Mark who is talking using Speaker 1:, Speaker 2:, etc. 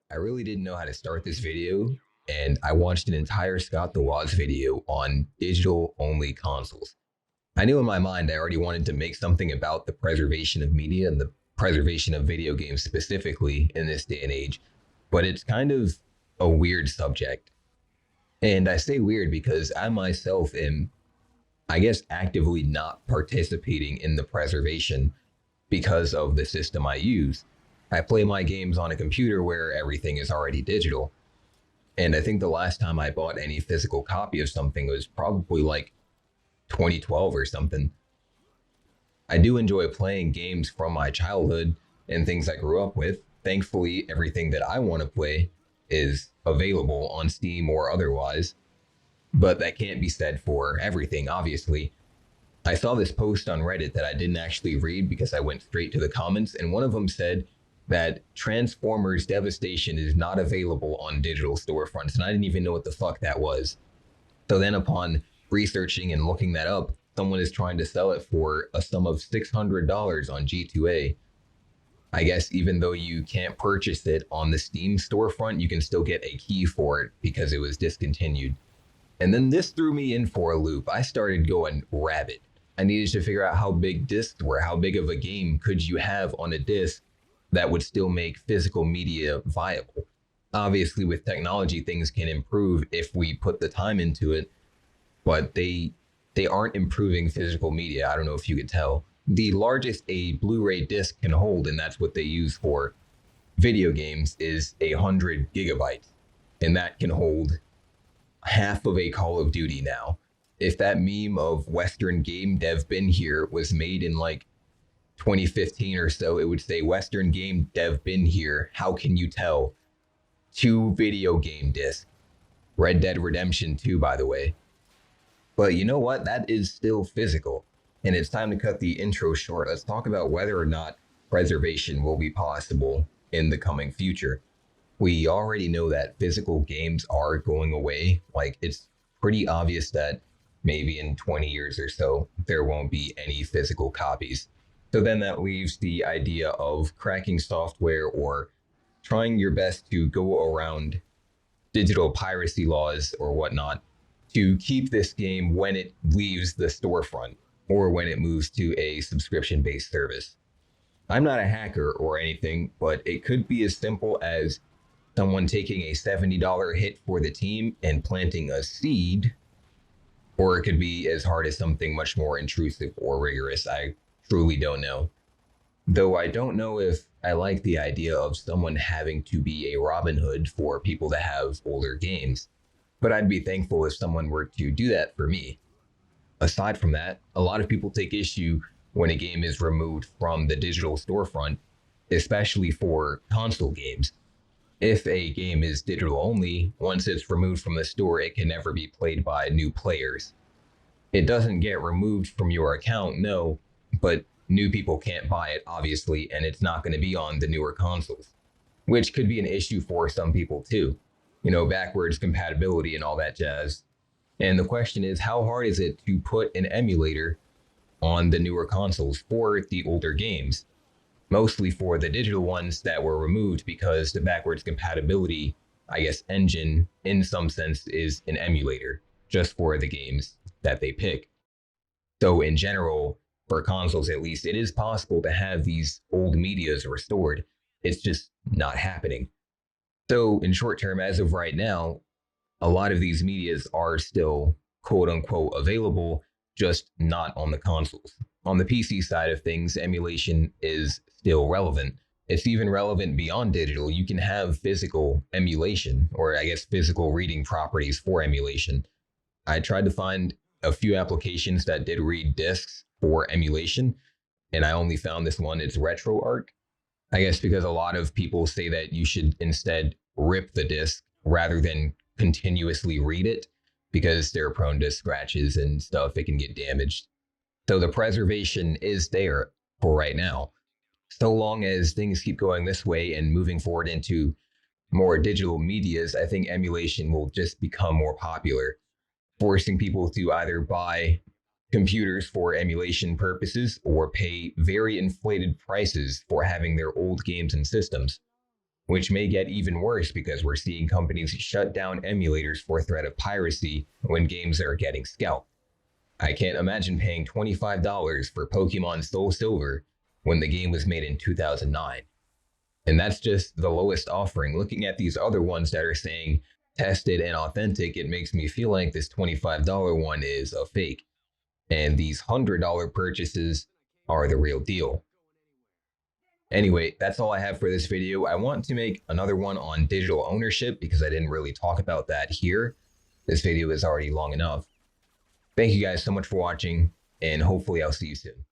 Speaker 1: I really didn't know how to start this video, and I watched an entire Scott the Woz video on digital only consoles. I knew in my mind I already wanted to make something about the preservation of media and the preservation of video games specifically in this day and age, but it's kind of a weird subject. And I say weird because I myself am, I guess, actively not participating in the preservation because of the system I use. I play my games on a computer where everything is already digital. And I think the last time I bought any physical copy of something was probably like 2012 or something. I do enjoy playing games from my childhood and things I grew up with. Thankfully, everything that I want to play is available on Steam or otherwise, but that can't be said for everything, obviously. I saw this post on Reddit that I didn't actually read because I went straight to the comments, and one of them said that Transformers Devastation is not available on digital storefronts, and I didn't even know what the fuck that was. So then, upon researching and looking that up, someone is trying to sell it for a sum of $600 on G2A. I guess even though you can't purchase it on the Steam storefront, you can still get a key for it because it was discontinued. And then this threw me in for a loop. I started going rabid. I needed to figure out how big discs were. How big of a game could you have on a disc that would still make physical media viable? Obviously, with technology, things can improve if we put the time into it, but they aren't improving physical media. I don't know if you could tell. The largest a Blu-ray disc can hold, and that's what they use for video games, is 100 gigabytes, and that can hold half of a Call of Duty now. If that meme of Western Game Dev Been Here was made in like 2015 or so, it would say Western Game Dev Been Here. How can you tell? 2 video game discs. Red Dead Redemption 2, by the way. But you know what? That is still physical. And it's time to cut the intro short. Let's talk about whether or not preservation will be possible in the coming future. We already know that physical games are going away. Like, it's pretty obvious that maybe in 20 years or so, there won't be any physical copies. So then that leaves the idea of cracking software or trying your best to go around digital piracy laws or whatnot to keep this game when it leaves the storefront or when it moves to a subscription-based service. I'm not a hacker or anything, but it could be as simple as someone taking a $70 hit for the team and planting a seed, or it could be as hard as something much more intrusive or rigorous. I truly don't know. Though I don't know if I like the idea of someone having to be a Robin Hood for people that have older games, but I'd be thankful if someone were to do that for me. Aside from that, a lot of people take issue when a game is removed from the digital storefront, especially for console games. If a game is digital only, once it's removed from the store, it can never be played by new players. It doesn't get removed from your account, no, but new people can't buy it, obviously, and it's not going to be on the newer consoles, which could be an issue for some people too. You know, backwards compatibility and all that jazz. And the question is, how hard is it to put an emulator on the newer consoles for the older games? Mostly for the digital ones that were removed because the backwards compatibility, I guess, engine in some sense is an emulator just for the games that they pick. So in general, for consoles at least, it is possible to have these old medias restored. It's just not happening. So in short term, as of right now, a lot of these medias are still quote unquote available, just not on the consoles. On the PC side of things, emulation is still relevant. It's even relevant beyond digital. You can have physical emulation, or I guess physical reading properties for emulation. I tried to find a few applications that did read discs for emulation, and I only found this one. It's RetroArch. I guess because a lot of people say that you should instead rip the disc rather than continuously read it because they're prone to scratches and stuff. It can get damaged. So the preservation is there for right now. So long as things keep going this way and moving forward into more digital medias, I think emulation will just become more popular, forcing people to either buy computers for emulation purposes or pay very inflated prices for having their old games and systems. which may get even worse because we're seeing companies shut down emulators for threat of piracy when games are getting scalped. I can't imagine paying $25 for Pokemon Soul Silver when the game was made in 2009. And that's just the lowest offering. Looking at these other ones that are saying tested and authentic, it makes me feel like this $25 one is a fake. And these $100 purchases are the real deal. Anyway, that's all I have for this video. I want to make another one on digital ownership because I didn't really talk about that here. This video is already long enough. Thank you guys so much for watching, and hopefully I'll see you soon.